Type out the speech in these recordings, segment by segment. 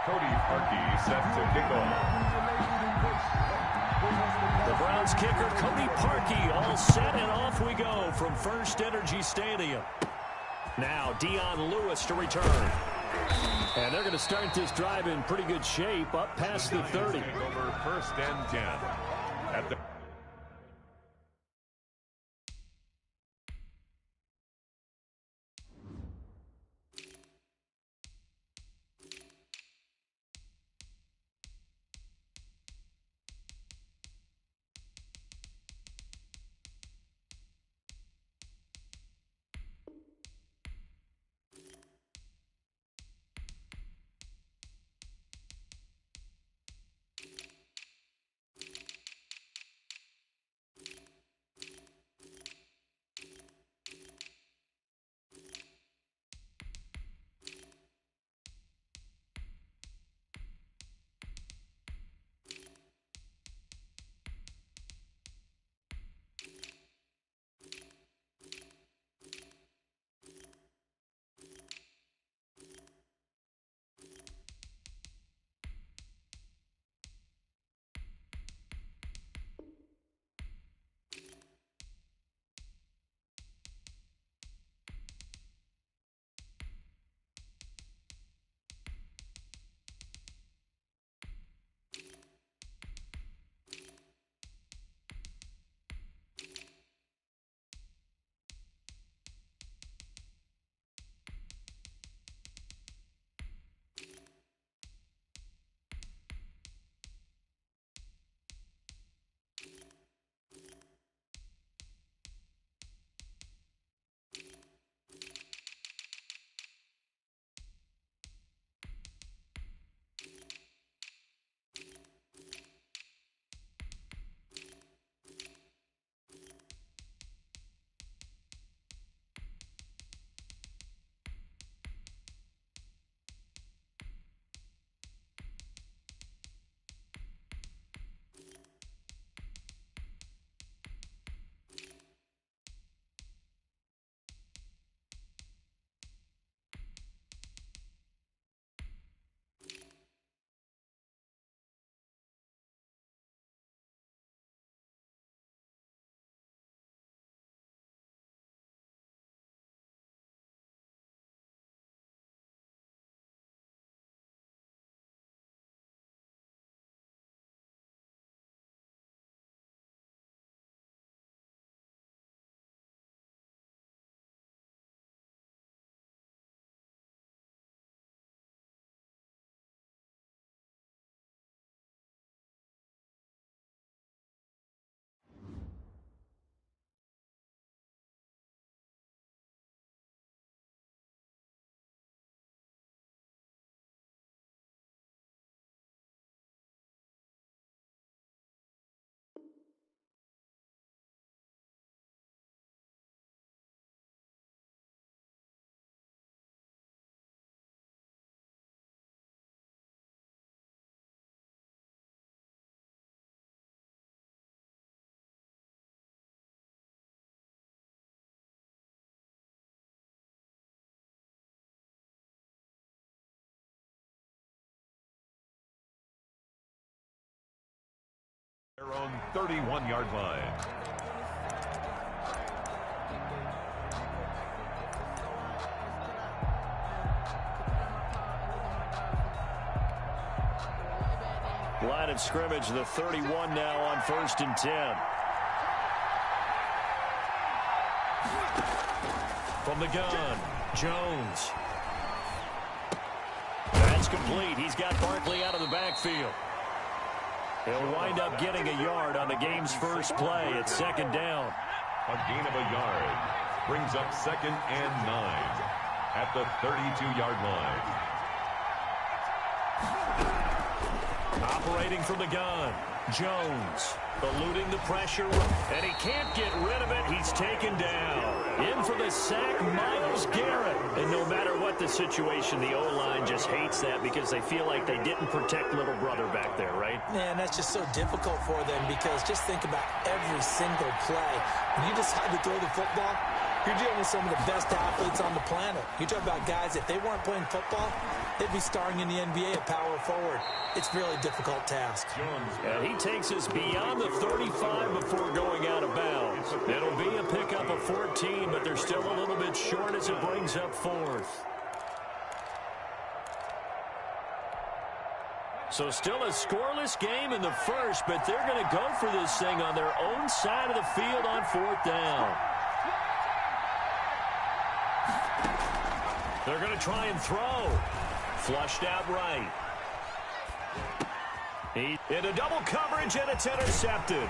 Cody Parkey set to kick off. The Browns kicker, Cody Parkey, all set, and off we go from First Energy Stadium. Now, Dion Lewis to return. And they're going to start this drive in pretty good shape, up past the 30. Over 1st and 10. At the their own 31-yard line. Line of scrimmage, the 31 now on 1st and 10. From the gun, Jones. That's complete. He's got Barkley out of the backfield. He'll wind up getting a yard on the game's first play. It's 2nd down. A gain of a yard brings up 2nd and 9 at the 32-yard line. Operating from the gun, Jones, eluding the pressure, and he can't get rid of it. He's taken down. In for the sack, Myles Garrett. And no matter what the situation, the O-line just hates that because they feel like they didn't protect little brother back there, right? Man, that's just so difficult for them because just think about every single play. When you decide to throw the football, You're dealing with some of the best athletes on the planet. You talk about guys, if they weren't playing football, they'd be starring in the NBA at power forward. It's a really difficult task. And he takes us beyond the 35 before going out of bounds. It'll be a pickup of 14, but they're still a little bit short as it brings up fourth. So still a scoreless game in the first, but they're going to go for this thing on their own side of the field on fourth down. They're going to try and throw. Flushed out right. Into double coverage, and it's intercepted.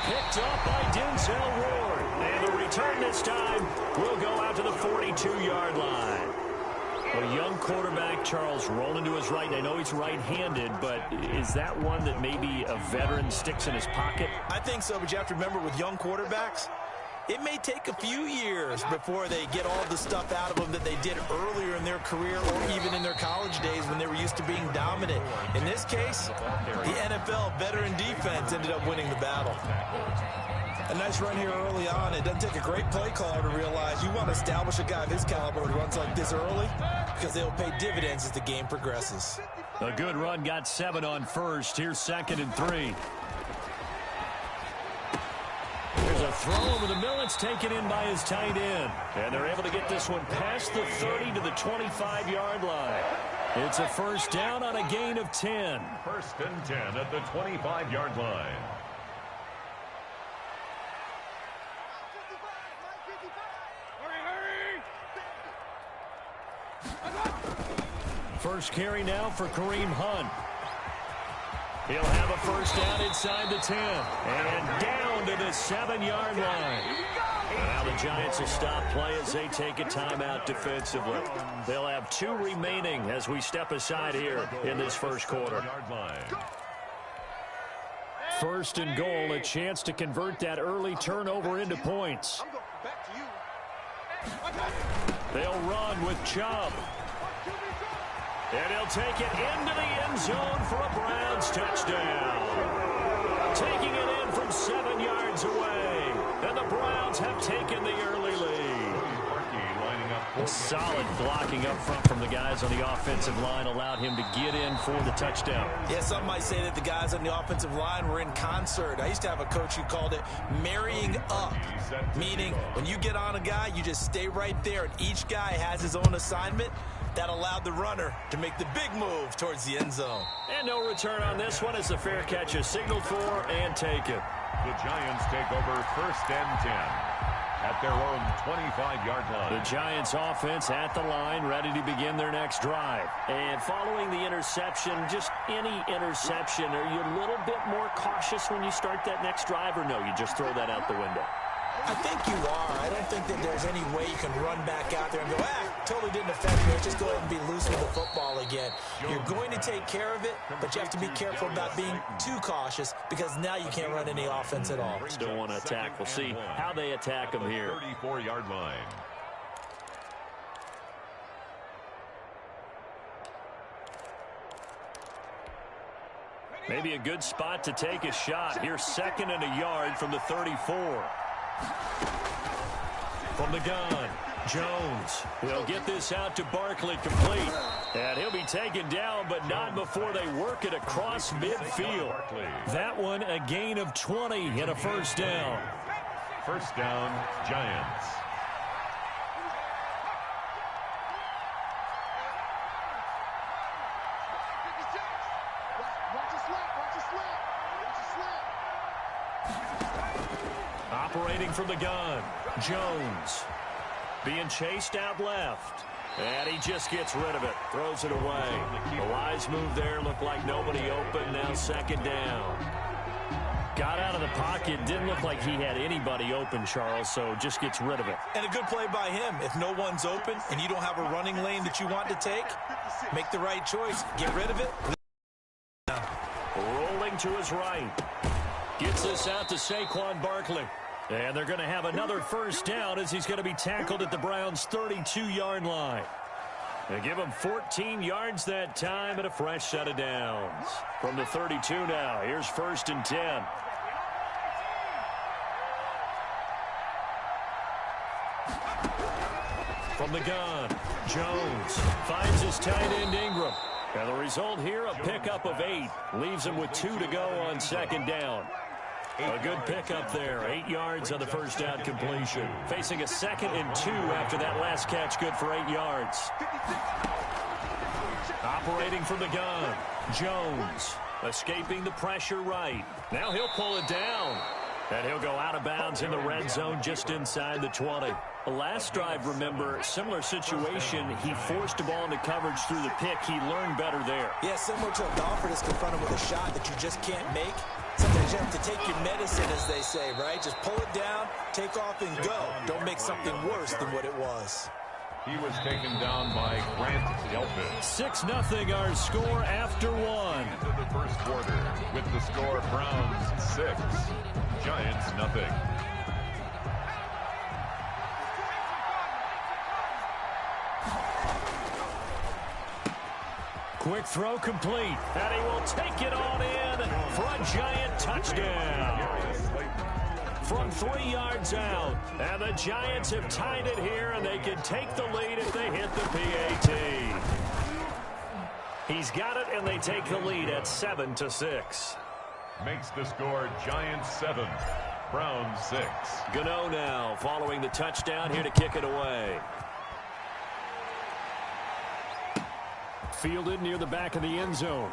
Picked up by Denzel Ward. And the return this time will go out to the 42-yard line. A young quarterback, Charles, rolling to his right. I know he's right-handed, but is that one that maybe a veteran sticks in his pocket? I think so, but you have to remember with young quarterbacks, it may take a few years before they get all the stuff out of them that they did earlier in their career or even in their college days when they were used to being dominant. In this case, the NFL veteran defense ended up winning the battle. A nice run here early on. It doesn't take a great play caller to realize you want to establish a guy of his caliber who runs like this early because they'll pay dividends as the game progresses. A good run, got 7 on first. Here's 2nd and 3. There's a throw over the middle. It's taken in by his tight end. And they're able to get this one past the 30 to the 25-yard line. It's a first down on a gain of 10. 1st and 10 at the 25-yard line. First carry now for Kareem Hunt. He'll have a first down inside the 10. And down to the 7-yard line. Now the Giants will stop play as they take a timeout defensively. They'll have 2 remaining as we step aside here in this first quarter. 1st and goal, a chance to convert that early turnover into points. They'll run with Chubb. And he'll take it into the end zone for a Browns touchdown. Taking it in from 7 yards away. And the Browns have taken the early lead. A solid blocking up front from the guys on the offensive line allowed him to get in for the touchdown. Yeah, some might say that the guys on the offensive line were in concert. I used to have a coach who called it marrying up, meaning when you get on a guy, you just stay right there, and each guy has his own assignment. That allowed the runner to make the big move towards the end zone. And no return on this one as the fair catch is signaled for and taken. The Giants take over 1st and 10 at their own 25-yard line. The Giants offense at the line, ready to begin their next drive. And following the interception, just any interception, are you a little bit more cautious when you start that next drive, or no, you just throw that out the window? I think you are. I don't think that there's any way you can run back out there and go, totally didn't affect me. Let's just go ahead and be loose with the football again. You're going to take care of it, but you have to be careful about being too cautious because now you can't run any offense at all. Still want to attack. We'll see how they attack them here. 34-yard line. Maybe a good spot to take a shot. Here's 2nd and a yard from the 34. From the gun, Jones. He'll get this out to Barkley complete. And he'll be taken down, but not before they work it across midfield. That one a gain of 20 and a first down. First down, Giants. Operating from the gun, Jones. Being chased out left. And he just gets rid of it. Throws it away. A wise move there. Looked like nobody open. Now 2nd down. Got out of the pocket. Didn't look like he had anybody open, Charles, so just gets rid of it. And a good play by him. If no one's open and you don't have a running lane that you want to take, make the right choice. Get rid of it. Rolling to his right. Gets this out to Saquon Barkley. And they're going to have another first down as he's going to be tackled at the Browns' 32-yard line. They give him 14 yards that time and a fresh set of downs. From the 32 now, here's 1st and 10. From the gun, Jones finds his tight end Ingram. And the result here, a pickup of 8. Leaves him with 2 to go on second down. A good pickup there. 8 yards on the first down completion. Facing a 2nd and 2 after that last catch, good for 8 yards. Operating from the gun, Jones. Escaping the pressure right. Now he'll pull it down. And he'll go out of bounds in the red zone just inside the 20. The last drive, remember, similar situation. He forced the ball into coverage through the pick. He learned better there. Yeah, similar to a golfer that's confronted with a shot that you just can't make. Sometimes you have to take your medicine, as they say, right? Just pull it down, take off, and go. Don't make something worse than what it was. He was taken down by Grant Delpit. 6-0 our score after 1. Into the first quarter with the score Browns 6, Giants nothing. Quick throw complete, and he will take it on in for a Giant touchdown. From 3 yards out, and the Giants have tied it here, and they can take the lead if they hit the PAT. He's got it, and they take the lead at 7-6. Makes the score Giants 7, Browns 6. Gano now following the touchdown here to kick it away. Fielded near the back of the end zone.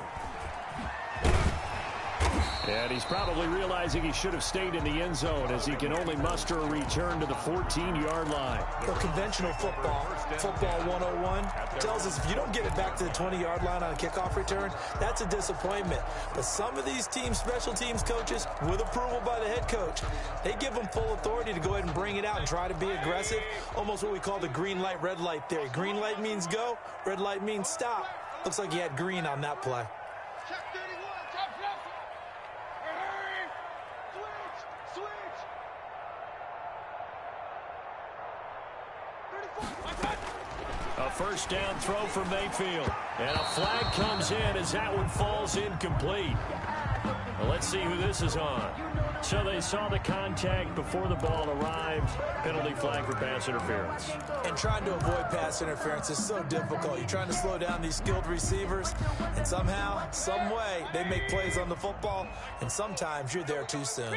And he's probably realizing he should have stayed in the end zone as he can only muster a return to the 14-yard line. Well, conventional football 101, tells us if you don't get it back to the 20-yard line on a kickoff return, that's a disappointment. But some of these teams, special teams coaches, with approval by the head coach, they give them full authority to go ahead and bring it out and try to be aggressive, almost what we call the green light, red light theory. Green light means go, red light means stop. Looks like he had green on that play. A first down throw for Mayfield. And a flag comes in as that one falls incomplete. Well, let's see who this is on. So they saw the contact before the ball arrived. Penalty flag for pass interference. And trying to avoid pass interference is so difficult. You're trying to slow down these skilled receivers, and somehow, some way, they make plays on the football, and sometimes you're there too soon.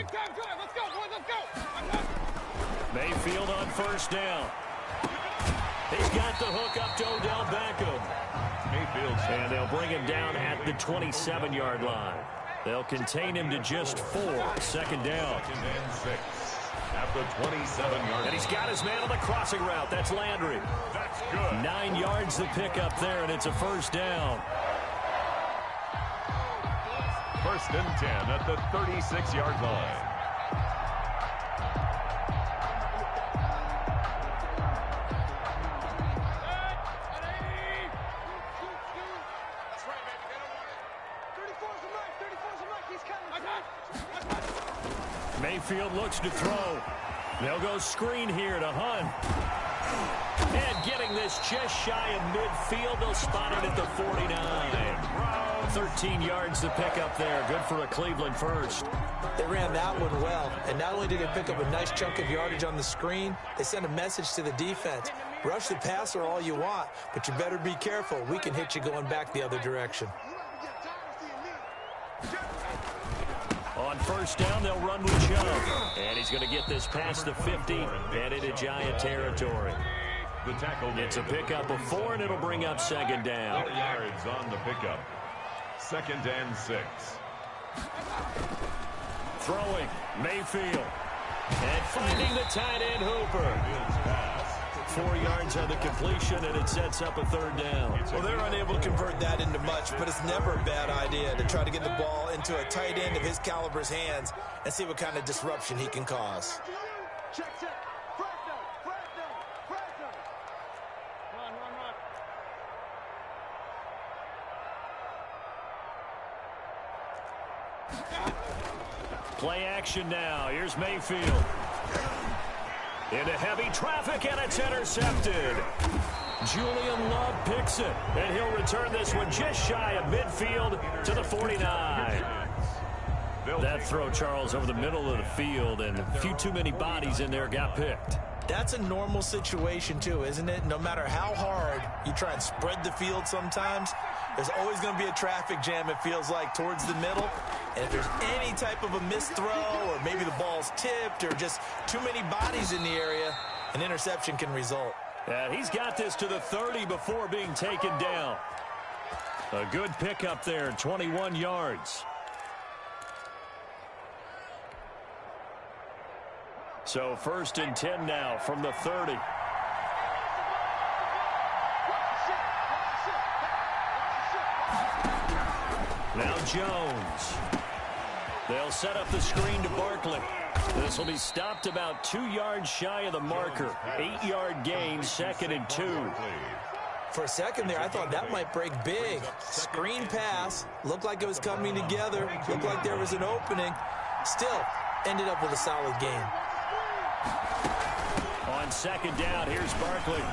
Mayfield on first down. He's got the hook up to Odell Beckham. And they'll bring him down at the 27-yard line. They'll contain him to just 4. Second down. 2nd and 6 at the 27-yard line. And he's got his man on the crossing route. That's Landry. That's good. 9 yards the pickup there, and it's a first down. 1st and 10 at the 36-yard line. Mayfield looks to throw. They'll go screen here to Hunt. And getting this just shy of midfield, they'll spot it at the 49. 13 yards to pick up there. Good for a Cleveland first. They ran that one well, and not only did they pick up a nice chunk of yardage on the screen, they sent a message to the defense. Rush the passer all you want, but you better be careful. We can hit you going back the other direction. On first down, they'll run with Chubb. And he's going to get this past the 50 and into Giant territory. The tackle. It's a pickup of 4, and it'll bring up second down. 4 yards on the pickup. 2nd and 6. Throwing, Mayfield. And finding the tight end, Hooper. 4 yards on the completion, and it sets up a third down. Well, they're unable to convert that into much, but it's never a bad idea to try to get the ball into a tight end of his caliber's hands and see what kind of disruption he can cause. Play action now. Here's Mayfield. Into heavy traffic, and it's intercepted. Julian Love picks it, and he'll return this one just shy of midfield to the 49. That throw, Charles, over the middle of the field, and a few too many bodies in there got picked. That's a normal situation too, isn't it? No matter how hard you try and spread the field sometimes, there's always going to be a traffic jam, it feels like, towards the middle. And if there's any type of a missed throw or maybe the ball's tipped or just too many bodies in the area, an interception can result. And he's got this to the 30 before being taken down. A good pickup there, 21 yards. So 1st and 10 now from the 30. Now Jones. They'll set up the screen to Barkley. This will be stopped about 2 yards shy of the marker. 8-yard gain, 2nd and 2. For a second there, I thought that might break big. Screen pass. Looked like it was coming together. Looked like there was an opening. Still, ended up with a solid gain. On 2nd down, here's Barkley.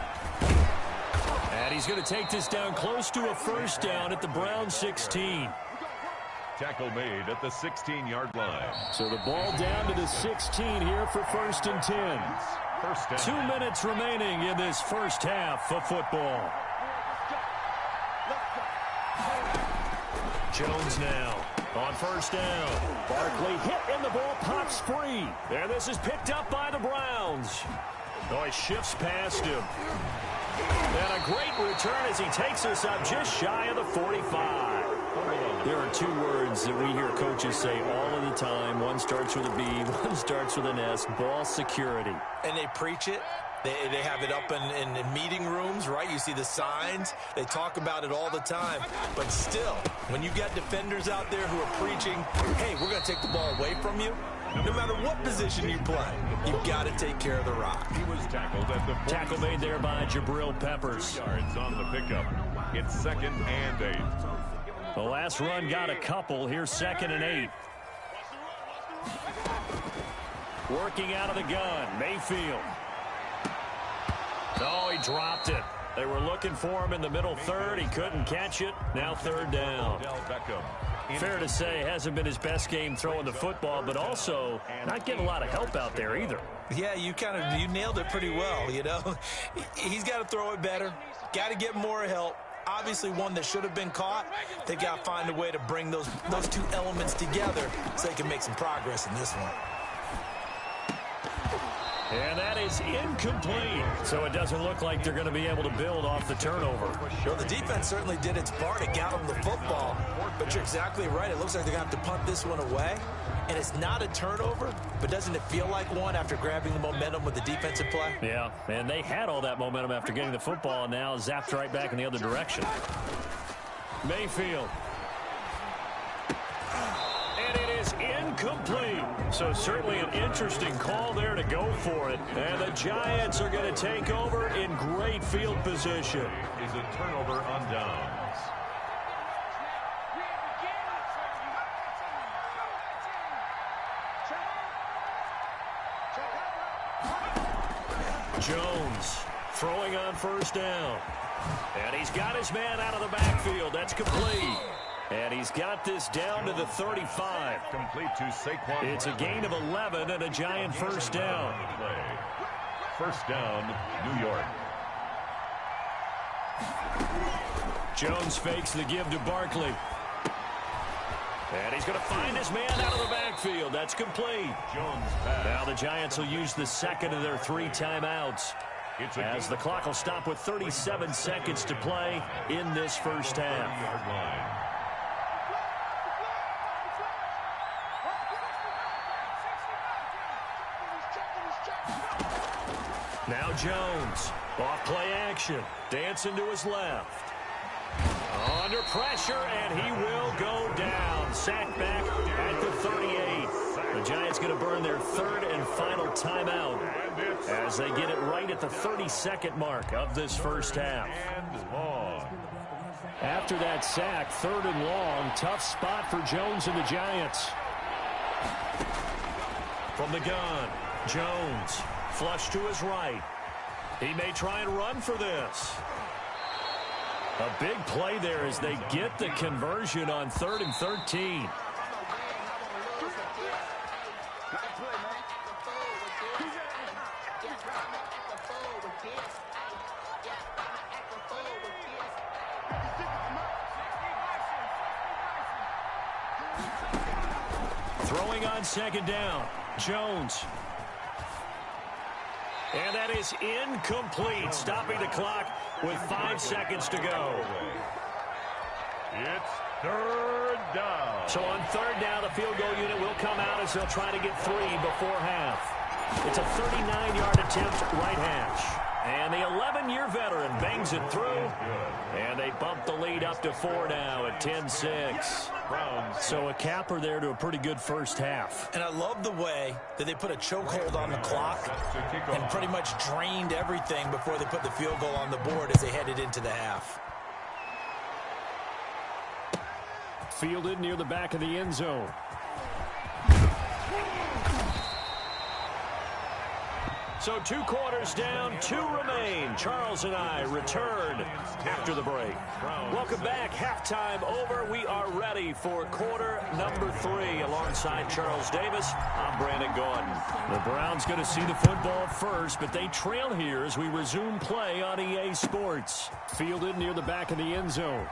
And he's going to take this down close to a 1st down at the Browns 16. Tackle made at the 16-yard line. So the ball down to the 16 here for 1st and 10. 2 minutes remaining in this first half of football. Jones now on 1st down. Barkley hit and the ball pops free. And this is picked up by the Browns. Oh, he shifts past him. And a great return as he takes us up just shy of the 45. There are 2 words that we hear coaches say all of the time. One starts with a B, one starts with an S, ball security. And they preach it. They have it up in meeting rooms, right? You see the signs. They talk about it all the time. But still, when you got defenders out there who are preaching, hey, we're going to take the ball away from you, no matter what position you play, you've got to take care of the rock. He was tackled at the tackle made there by Jabril Peppers. Yards on the pickup. It's 2nd and 8. The last run got a couple. Here's 2nd and 8. Working out of the gun, Mayfield. Oh, he dropped it. They were looking for him in the middle 3rd. He couldn't catch it. Now 3rd down. Fair to say, hasn't been his best game throwing the football, but also not getting a lot of help out there either. Yeah, you nailed it pretty well, you know. He's got to throw it better. Got to get more help. Obviously one that should have been caught. They got to find a way to bring those 2 elements together so they can make some progress in this one. And that is incomplete. So it doesn't look like they're going to be able to build off the turnover. Well, the defense certainly did its part. It got them the football. But you're exactly right. It looks like they're going to have to punt this one away. And it's not a turnover, but doesn't it feel like one after grabbing the momentum with the defensive play? Yeah, and they had all that momentum after getting the football, and now zapped right back in the other direction. Mayfield. And it is incomplete. So certainly an interesting call there to go for it. And the Giants are going to take over in great field position. Is a turnover on downs. Jones throwing on 1st down. And he's got his man out of the backfield. That's complete. And he's got this down to the 35. Complete to Saquon. It's a gain of 11 and a Giant 1st down. 1st down, New York. Jones fakes the give to Barkley. And he's going to find his man out of the backfield. That's complete. Jones pass. Now the Giants will use the 2nd of their 3 timeouts. As the clock will stop with 37 seconds to play in this first half. Now Jones, off play action, dancing to his left. Under pressure, and he will go down. Sacked back at the 38. The Giants going to burn their 3rd and final timeout as they get it right at the 32nd mark of this first half. After that sack, 3rd and long, tough spot for Jones and the Giants. From the gun, Jones, flush to his right. He may try and run for this. A big play there as they get the conversion on 3rd and 13. Throwing on second down. Jones. And that is incomplete, stopping the clock with 5 seconds to go. It's third down. So on third down, the field goal unit will come out as they'll try to get 3 before half. It's a 39-yard attempt right hash. And the 11-year veteran bangs it through. And they bump the lead up to 4 now at 10-6. So a capper there to a pretty good first half. And I love the way that they put a chokehold on the clock and pretty much drained everything before they put the field goal on the board as they headed into the half. Fielded near the back of the end zone. So 2 quarters down, 2 remain. Charles and I return after the break. Welcome back. Halftime over. We are ready for quarter number 3. Alongside Charles Davis, I'm Brandon Gordon. The Browns going to see the football first, but they trail here as we resume play on EA Sports. Fielded near the back of the end zone.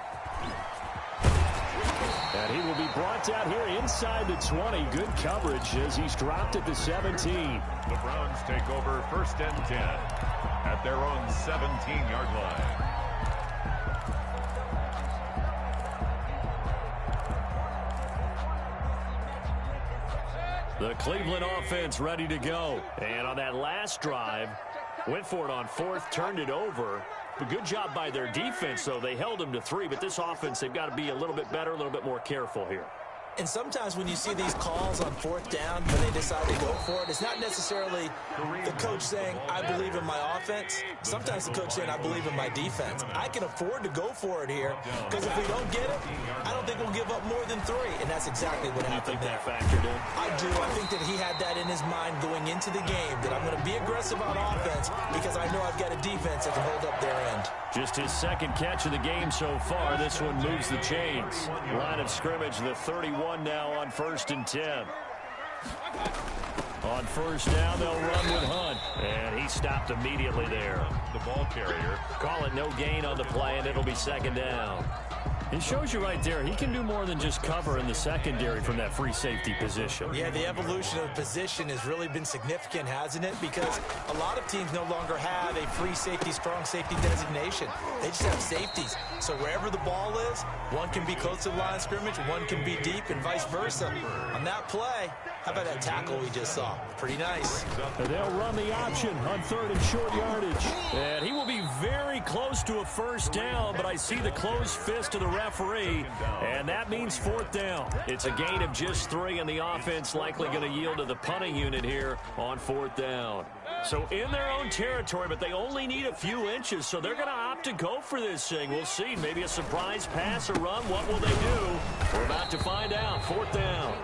And he will be brought down here inside the 20. Good coverage as he's dropped at the 17. The Browns take over 1st and 10 at their own 17-yard line. The Cleveland offense ready to go. And on that last drive, went for it on 4th, turned it over. A good job by their defense, though. They held them to 3, but this offense, they've got to be a little bit better, a little bit more careful here. And sometimes when you see these calls on 4th down, when they decide to go for it, it's not necessarily the coach saying, I believe in my offense. Sometimes the coach saying, I believe in my defense. I can afford to go for it here, because if we don't get it, I don't think we'll give up more than 3. And that's exactly what happened there. That factored in? I do. I think that he had that in his mind going into the game, that I'm going to be aggressive on offense because I know I've got a defense that can hold up their end. Just his 2nd catch of the game so far. This one moves the chains. Line of scrimmage, the 31 now on 1st and 10. On 1st down, they'll run with Hunt. And he stopped immediately there. The ball carrier. Call it no gain on the play, and it'll be 2nd down. It shows you right there, he can do more than just cover in the secondary from that free safety position. Yeah, the evolution of the position has really been significant, hasn't it? Because a lot of teams no longer have a free safety, strong safety designation. They just have safeties. So wherever the ball is, one can be close to the line of scrimmage, one can be deep, and vice versa. On that play, how about that tackle we just saw? Pretty nice. And they'll run the option on 3rd and short yardage. And he will be very close to a 1st down, but I see the closed fist of the referee, and that means 4th down. It's a gain of just 3, and the offense likely going to yield to the punting unit here on 4th down. So in their own territory, but they only need a few inches, so they're going to opt to go for this thing. We'll see. Maybe a surprise pass or run. What will they do? We're about to find out. 4th down.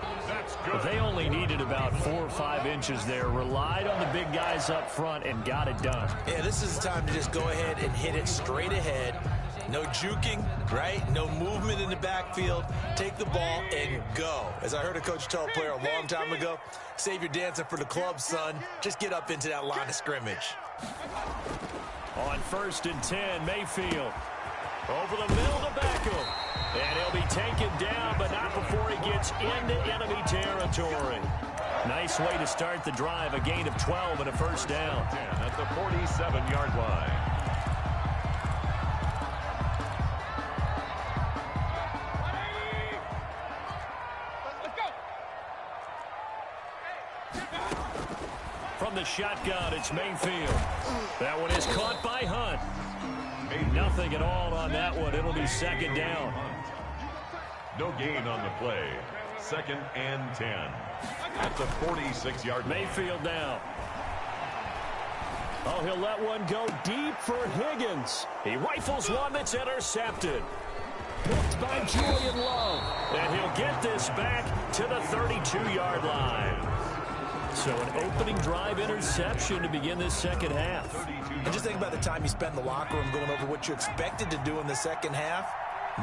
But they only needed about 4 or 5 inches there. Relied on the big guys up front and got it done. Yeah, this is the time to just go ahead and hit it straight ahead. No juking, right? No movement in the backfield. Take the ball and go. As I heard a coach tell a player a long time ago, save your dancing for the club, son. Just get up into that line of scrimmage. On 1st and 10, Mayfield. Over the middle to Beckham. And he'll be taken down, but not before he gets into enemy territory. Nice way to start the drive. A gain of 12 and a 1st down. At the 47-yard line. From the shotgun, it's Mayfield. That one is caught by Hunt. Nothing at all on that one. It'll be 2nd down. No gain on the play. 2nd and 10. At the 46-yard line. Mayfield now. Oh, he'll let one go deep for Higgins. He rifles one that's intercepted. Picked by Julian Love. And he'll get this back to the 32-yard line. So an opening drive interception to begin this 2nd half. And just think about the time you spent in the locker room going over what you expected to do in the 2nd half.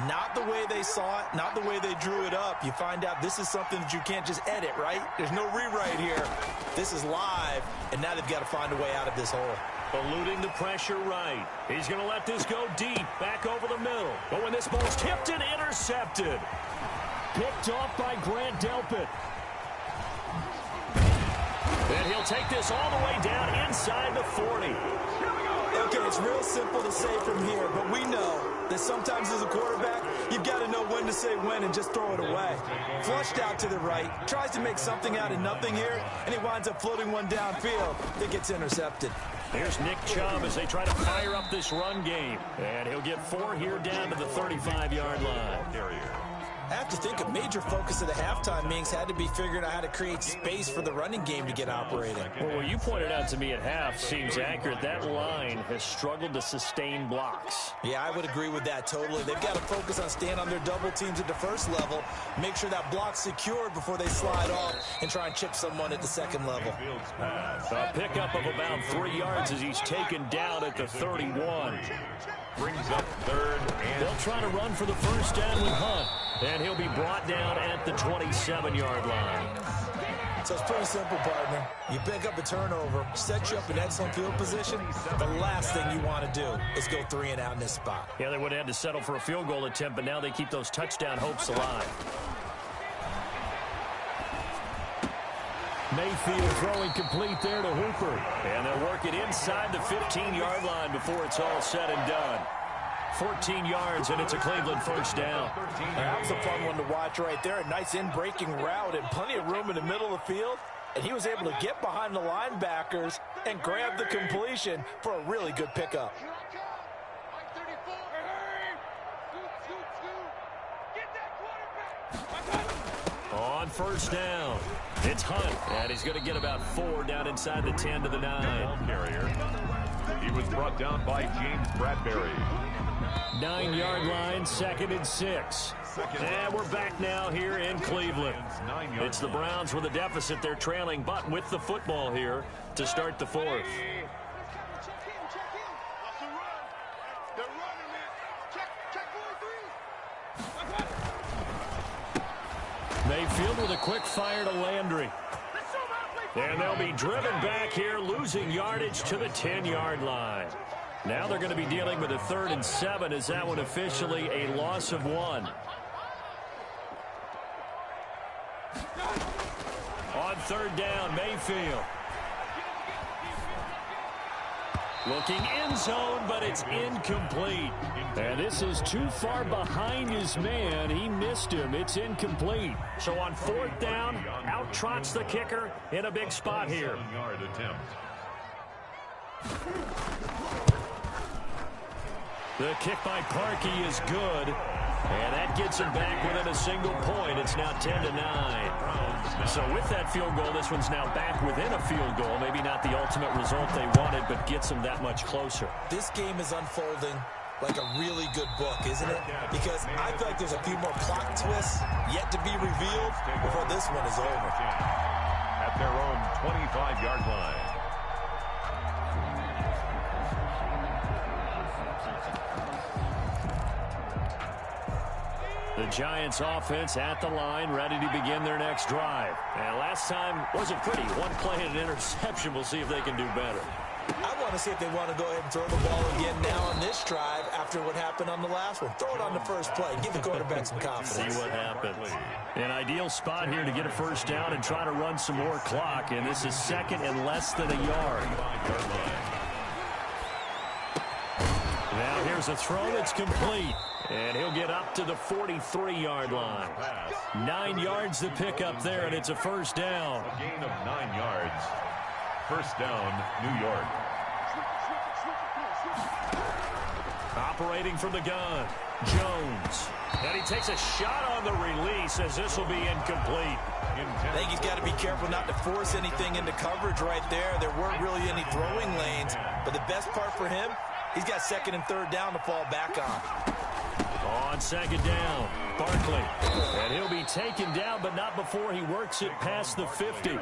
Not the way they saw it, not the way they drew it up. You find out this is something that you can't just edit, right? There's no rewrite here. This is live, and now they've got to find a way out of this hole. Eluding the pressure right. He's going to let this go deep, back over the middle. But when this ball's tipped and intercepted. Picked off by Grant Delpit. And he'll take this all the way down inside the 40. Okay, it's real simple to say from here, but we know that sometimes as a quarterback, you've got to know when to say when and just throw it away. Flushed out to the right, tries to make something out of nothing here, and he winds up floating one downfield that gets intercepted. Here's Nick Chubb as they try to fire up this run game. And he'll get 4 here down to the 35-yard line. I have to think a major focus of the halftime meetings had to be figuring out how to create space for the running game to get operating. Well, what you pointed out to me at half seems accurate. That line has struggled to sustain blocks. Yeah, I would agree with that totally. They've got to focus on staying on their double teams at the first level, make sure that block's secured before they slide off and try and chip someone at the second level. A pickup of about 3 yards as he's taken down at the 31. Brings up third. They'll try to run for the first down with Hunt. And he'll be brought down at the 27-yard line. So it's pretty simple, partner. You pick up a turnover, set you up in excellent field position. The last thing you want to do is go 3 and out in this spot. Yeah, they would have had to settle for a field goal attempt, but now they keep those touchdown hopes alive. Mayfield throwing complete there to Hooper. And they'll work it inside the 15-yard line before it's all said and done. 14 yards, and it's a Cleveland first down. That was a fun one to watch right there. A nice in-breaking route and plenty of room in the middle of the field. And he was able to get behind the linebackers and grab the completion for a really good pickup. On first down, it's Hunt, and he's going to get about 4 down inside the 10 to the 9. Carrier. He was brought down by James Bradbury. 9-yard line, 2nd and 6. And we're back now here in Cleveland. It's the Browns with a deficit. They're trailing, but with the football here to start the 4th. Mayfield with a quick fire to Landry. And they'll be driven back here, losing yardage to the 10-yard line. Now they're going to be dealing with a 3rd and 7 as that one officially a loss of 1. On 3rd down, Mayfield. Looking end zone, but it's incomplete. And this is too far behind his man. He missed him. It's incomplete. So on 4th down, out trots the kicker in a big spot here. 7-yard attempt. The kick by Parkey is good. And that gets him back within a single point. It's now 10-9. So with that field goal, this one's now back within a field goal. Maybe not the ultimate result they wanted, but gets them that much closer. This game is unfolding like a really good book, isn't it? Because I feel like there's a few more plot twists yet to be revealed before this one is over. At their own 25-yard line. The Giants offense at the line, ready to begin their next drive. And last time wasn't pretty. One play and an interception. We'll see if they can do better. I want to see if they want to go ahead and throw the ball again now on this drive after what happened on the last one. Throw it on the first play. Give the quarterback some confidence. See what happens. An ideal spot here to get a first down and try to run some more clock. And this is 2nd and less than a yard. Now here's a throw that's complete. And he'll get up to the 43-yard line. 9 yards to pick up there, and it's a first down. A gain of 9 yards. First down, New York. Operating from the gun, Jones. And he takes a shot on the release as this will be incomplete. I think he's got to be careful not to force anything into coverage right there. There weren't really any throwing lanes, but the best part for him, he's got 2nd and 3rd down to fall back on. On 2nd down, Barkley. And he'll be taken down, but not before he works it past the 50.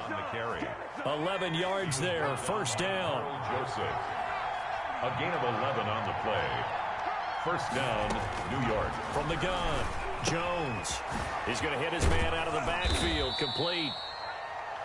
11 yards there, first down. Joseph. A gain of 11 on the play. First down, New York. From the gun, Jones. He's going to hit his man out of the backfield, complete.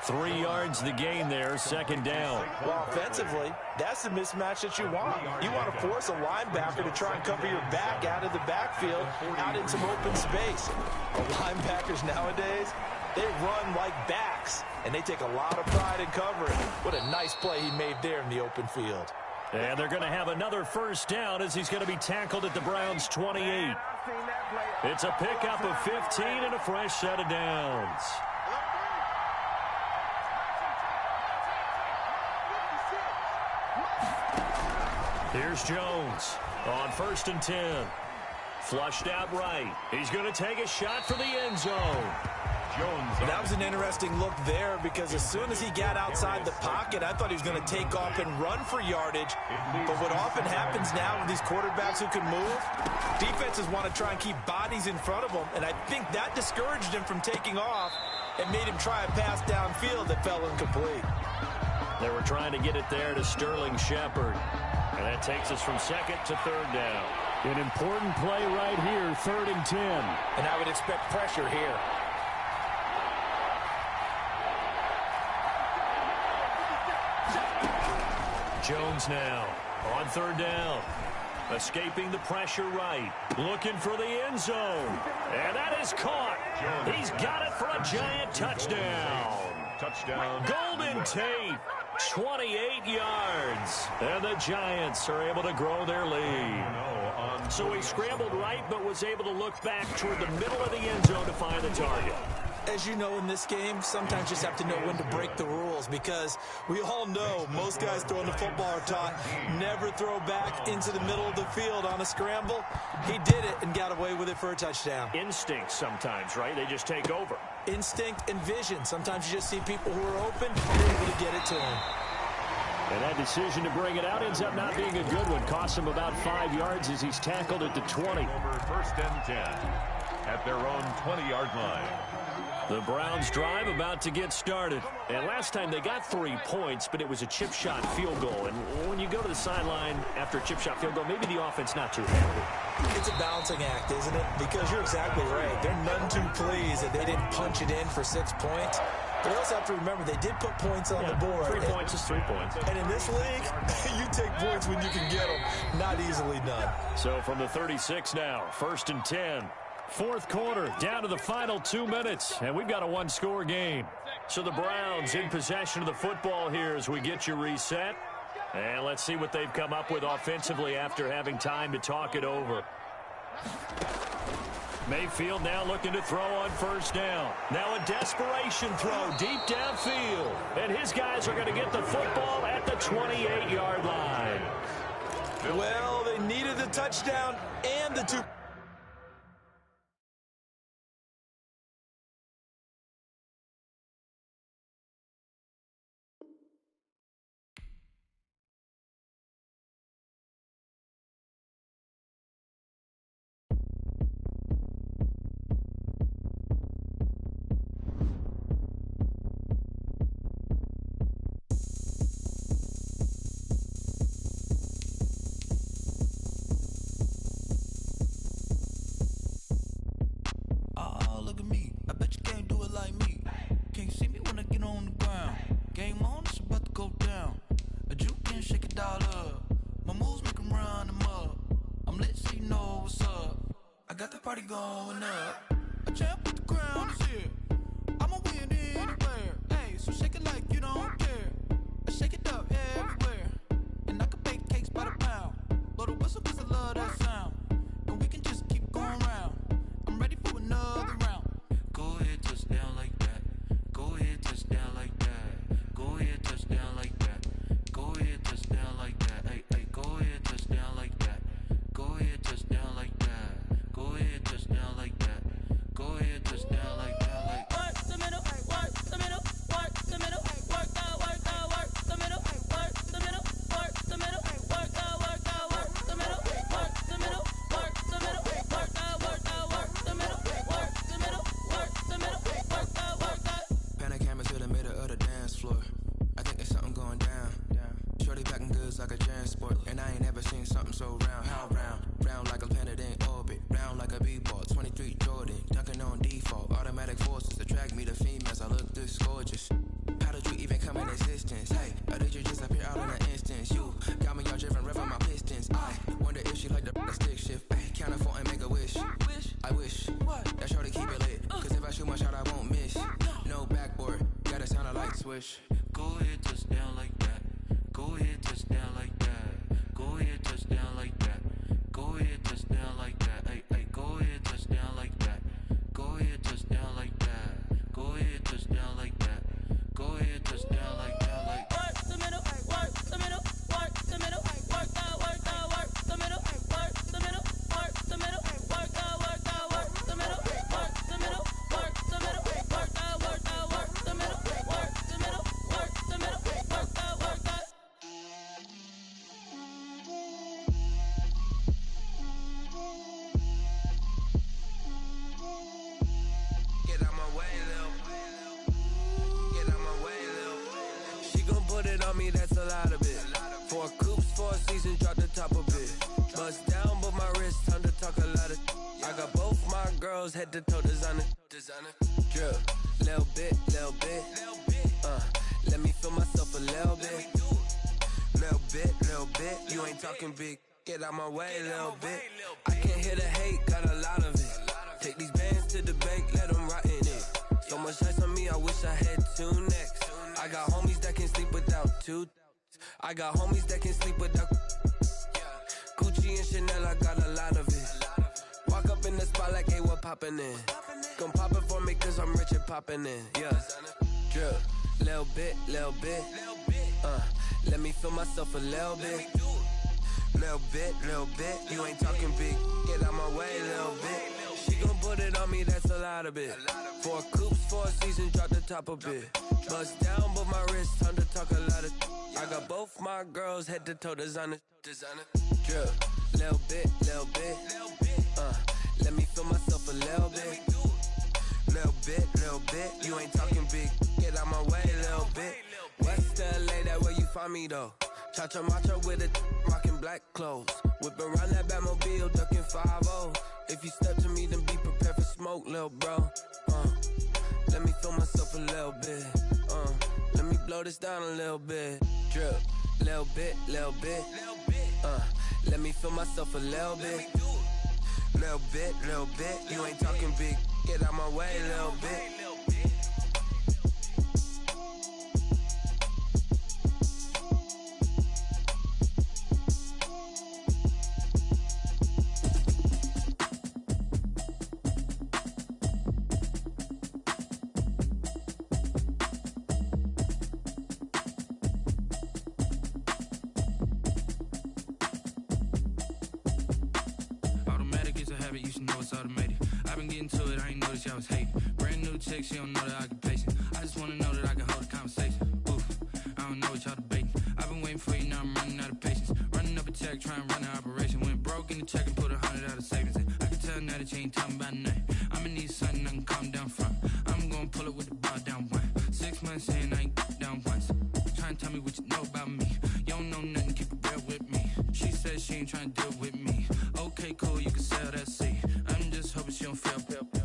3 yards the gain there, 2nd down. Well, offensively, that's the mismatch that you want. You want to force a linebacker to try and cover your back out of the backfield, out in some open space. The linebackers nowadays, They run like backs, and they take a lot of pride in covering. What a nice play he made there in the open field. And they're going to have another first down as he's going to be tackled at the Browns' 28. It's a pickup of 15 and a fresh set of downs. Here's Jones on 1st and 10. Flushed out right. He's going to take a shot for the end zone. That was an interesting look there because as soon as he got outside the pocket, I thought he was going to take off and run for yardage. But what often happens now with these quarterbacks who can move, defenses want to try and keep bodies in front of them, and I think that discouraged him from taking off and made him try a pass downfield that fell incomplete. They were trying to get it there to Sterling Shepard, and that takes us from 2nd to 3rd down. An important play right here, 3rd and 10. And I would expect pressure here. Jones now on 3rd down. Escaping the pressure right. Looking for the end zone. And that is caught. He's got it for a giant touchdown. Golden Tate, 28 yards. And the Giants are able to grow their lead. So he scrambled right, but was able to look back toward the middle of the end zone to find the target. As you know, in this game, sometimes you just have to know when to break the rules because we all know most guys throwing the football are taught never throw back into the middle of the field on a scramble. He did it and got away with it for a touchdown. Instinct sometimes, right? They just take over. Instinct and vision. Sometimes you just see people who are open and you're able to get it to them. And that decision to bring it out ends up not being a good one. Costs him about 5 yards as he's tackled at the 20. Over 1st and 10 at their own 20-yard line. The Browns drive about to get started. And last time they got 3 points, but it was a chip shot field goal. And when you go to the sideline after a chip shot field goal, maybe the offense not too happy. It's a balancing act, isn't it? Because you're exactly right. They're none too pleased that they didn't punch it in for 6 points. But you also have to remember they did put points on the board. 3 points is 3 points. And in this league, you take points when you can get them. Not easily done. So from the 36 now, 1st and 10. 4th quarter, down to the final 2 minutes, and we've got a one-score game. So the Browns in possession of the football here as we get you reset. And let's see what they've come up with offensively after having time to talk it over. Mayfield now looking to throw on 1st down. Now a desperation throw deep downfield. And his guys are going to get the football at the 28-yard line. Well, they needed the touchdown and the 2. Party going up. A champ with the crown is here. I'ma win anywhere. Hey, so shake it like you don't care. I shake it up everywhere. And I can bake cakes by the pound. Blow the whistle cause I love that sound. And we can just keep going round. I'm ready for another round. Go ahead, touch down like that. Go ahead, touch down like that. Go ahead, touch down like that. Go ahead, touch down like that. Hey, hey, go ahead, touch down like that. Go ahead, touch down like that. Go ahead, touch down like that. Go ahead, touch down like that. Like work the middle, work the middle, work the middle, work the middle, work the middle, work the middle, work the middle, work the middle, work the middle, work the middle, work the middle, work the middle, work the. Panic camera to the middle of the dance floor. I think there's something going down. Shorty packing goods like a transport, and I ain't never seen something so round. How round? Round like a planet in orbit. Round like a b-ball, 23 Jordan, dunking on default. Automatic forces attract me to females, I look this gorgeous. How did you even come in existence? Hey, or did you just appear out in an instance? You got me all driven, revving my pistons. I wonder if she like the stick shift. Ay, count a 4 and make a wish. I wish that shorty keep it lit, cause if I shoot my shot I won't miss. swish. Go ahead, touchdown like that. Go ahead, touchdown like that. Go ahead, touchdown like that. Go ahead, touchdown like that. Ay, ay, go ahead, touchdown like that. Go ahead, touchdown like that. Go ahead, touchdown like that. Go ahead, touchdown like that. Like work the middle, work the middle, work the middle, work out, work the middle, work the middle, work the middle, work out, work the middle, work the middle, work the middle, work out, work the middle, work the middle, work the middle, work out, work out. Get out my way, Lil. Get out my way, Lil. She gon' put it on me, that's a lot of it. 4 coops, 4 seasons, drop the top of it. Bust down, but my wrist, time to talk a lot of. I got both my girls, head to toe designer. Drip, little bit, little bit. Let me feel myself a little bit. Little bit, little bit. You ain't talking big. Get out my way, little bit. I can't hear the hate, got a lot of it. Take these bands to the bank, let them rot in it. So much ice on me, I wish I had 2 necks. I got homies that can sleep without 2. I got homies that can sleep without Gucci and Chanel, I got a lot of it. Walk up in the spot like, hey, what poppin' in? Gon' pop it for me cause I'm rich and poppin' in. Yeah, drip, little bit, little bit. Let me feel myself a little bit. Little bit, little bit. You ain't talking big. Get out my way, little bit. She gon' put it on me, that's a lot of it. 4 coops, 4 seasons, drop the top a bit. Bust down, but my wrist, time to talk a lot of. I got both my girls, head to toe designer. Drip, little bit, little bit. Let me feel myself a little bit. Little bit, little bit. You ain't talking big. Get out my way, little bit. West LA, that where you find me though. Cha-cha matcha with a rockin' black clothes. Whip around that Batmobile, ducking 5-0. If you step to me, then be prepared for smoke, lil' bro. Let me feel myself a little bit. Let me blow this down a little bit. Drip, little bit, little bit. Let me feel myself a little bit. Little bit, little bit. You ain't talking big. Get out my way, little bit. You should know it's automated. I've been getting to it, I ain't noticed y'all was hating. Brand new chick, she don't know the occupation. I just wanna know that I can hold a conversation. Oof, I don't know what y'all debating. I've been waiting for you, now I'm running out of patience. Running up a check, trying to run an operation. Went broke in the check and put 100 out of savings in. I can tell now that you ain't talking about nothing. I'ma need something I can calm down from. I'm gonna pull it with the bar down one. 6 months in, I ain't down once. Trying to tell me what you know about me. You don't know nothing, keep it real with me. She said she ain't trying to deal with me. Okay, cool, you can sell that seat. I'm just hoping she don't fail.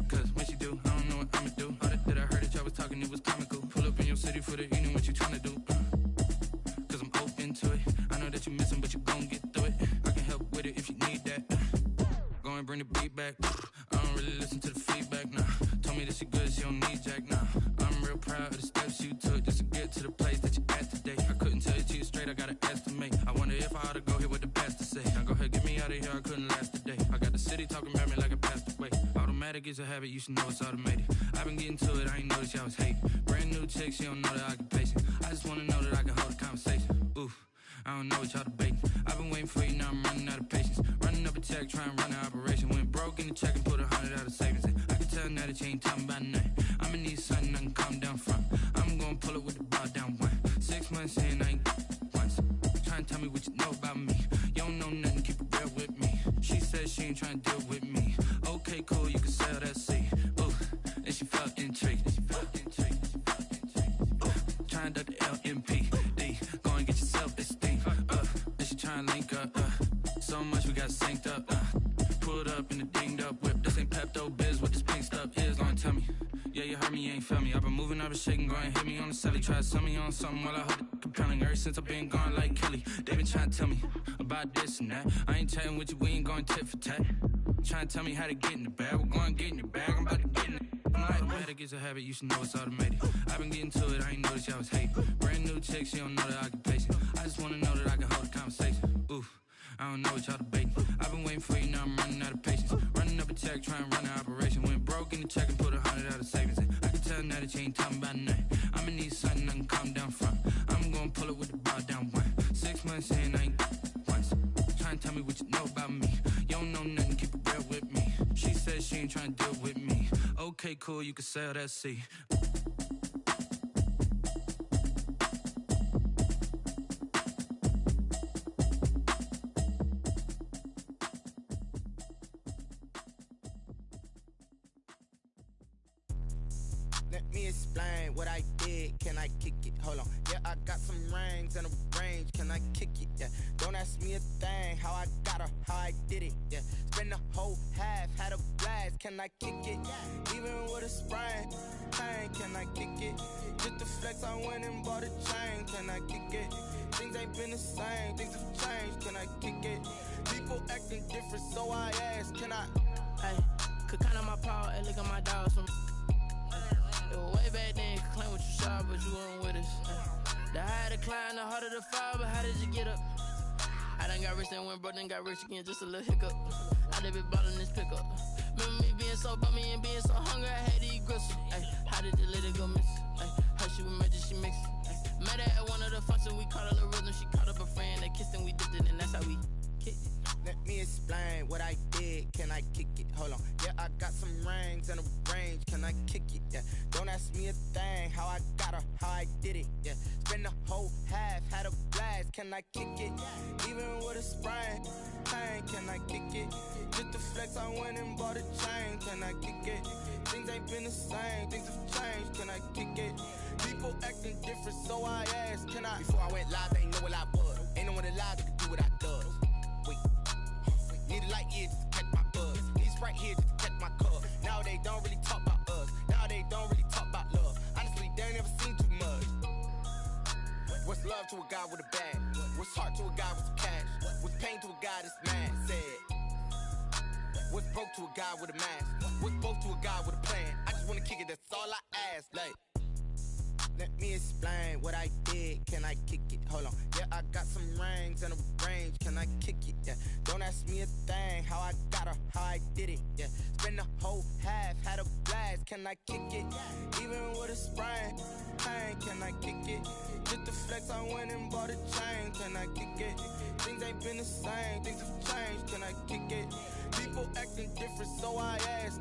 Cause when she do, I don't know what I'ma do. All that I heard that y'all was talking, it was comical. Pull up in your city for the evening, what you tryna do? Cause I'm open to it. I know that you missing, but you gon' get through it. I can help with it if you need that. Go and bring the beat back. I don't really listen to the feedback, nah. Told me that she good, she don't need jack, nah. I'm real proud of the steps you took just to get to the place that you at today. I couldn't tell it to you straight, I gotta estimate. I wonder if I ought to go here with the pastor say. Now go ahead, get me out of here, I couldn't last today. I got the city talking about me like a passed away. Automatic is a habit, you should know it's automated. I've been getting to it, I ain't noticed y'all was hating. Brand new chick, she don't know the occupation. I just wanna know that I can hold a conversation. Oof, I don't know what y'all debating. I've been waiting for you, now I'm running out of patience. Running up a check, trying to run an operation. Went broke in the check and put 100 out of savings in. I can tell now that you ain't talking about nothing. I'ma need something I can calm down from. I'm gonna pull it with the bar down one. 6 months in, I ain't once. Trying to tell me what you know about me. You don't know nothing, keep it real with me. She said she ain't trying to deal with me. Okay, cool, you can sell that seat. Ooh, and she felt intrigued. Trying to duck the LMPD. Go and get your self-esteem. And she trying to link up. So much we got synced up. Pulled up in the dinged up whip. This ain't Pepto-Biz, what this pink stuff is. Long tell me. Yeah, you heard me, you ain't felt me. I've been moving, I've been shaking, go and hit me on the celly. Try to sell me on something while I heard it compelling. Ever since I've been gone like Kelly, they been trying to tell me about this and that. I ain't chatting with you, we ain't going tit for tat. Trying to tell me how to get in the bag, we're going to get in the bag, I'm about to get in it. I'm like, better it's a habit, you should know it's automated. I've been getting to it, I ain't noticed y'all was hating. Brand new chick, she don't know the occupation. I just wanna know that I can hold a conversation. Oof, I don't know what y'all debating. I've been waiting for you, now I'm running out of patience. Running up a check, trying to run an operation. Went broke in the check and put 100 out of savings in. I can tell now that you ain't talking about nothing. I'ma need something I can calm down from. I'm gonna pull it with the bar down one. 6 months in, I ain't once. Trying to tell me what you know about me. You don't know nothing, keep it real with me. She said she ain't trying to deal with me. Okay, cool, you can sell that C. Let me explain what I did. Can I kick it? Hold on. Yeah, I got some rings and a range. Can I kick it? Yeah. Don't ask me a thing. How I got her, how I did it. Yeah. Spend the whole half, had a blast. Can I kick it? Even with a sprain. Pain, can I kick it? Just to flex, I went and bought a chain. Can I kick it? Things ain't been the same. Things have changed. Can I kick it? People acting different, so I ask. Can I? Hey, could count on my power and look at my dogs from. Way back then, you could claim what you saw, but you weren't with us. The higher the climb, the harder the fall, but how did you get up? I done got rich, then went broke, then got rich again, just a little hiccup. I done been ballin' this pickup. Remember me being so bummy and being so hungry, I had to eat gristle. Ay, how did you let it go miss? Ay, how she was magic, she mixed. Met her at one of the functions, we caught a little rhythm, she caught up a friend, they kissed and we dipped it, and that's how we kicked it. Let me explain what I did. Can I kick it? Hold on. Yeah, I got some rings and a range. Can I kick it? Yeah. Don't ask me a thing. How I got her, how I did it. Yeah. Spend the whole half, had a blast. Can I kick it? Even with a sprain. Pain, can I kick it? Just to flex, I went and bought a chain. Can I kick it? Things ain't been the same. Things have changed. Can I kick it? People acting different, so I asked. Can I? Before I went live, they ain't know what I was. Ain't no one alive that could do what I does. Wait. Need a light year just to catch my buzz. Need Sprite here just to catch my cup. Now they don't really talk about us. Now they don't really talk about love. Honestly, they ain't never seen too much. What's love to a guy with a bag? What's heart to a guy with some cash? What's pain to a guy that's mad? Said. What's broke to a guy with a mask? What's both to a guy with a plan? I just wanna kick it, that's all I ask. Like, let me explain what I did. Can I kick it? Hold on. Yeah, I got some rings and a range. Can I kick it? Yeah. Don't ask me a thing. How I got her, how I did it. Yeah. Spend the whole half, had a blast. Can I kick it? Even with a sprain. Pain, can I kick it? Just to flex, I went and bought a chain. Can I kick it? Things ain't been the same. Things have changed. Can I kick it? People acting different, so I ask.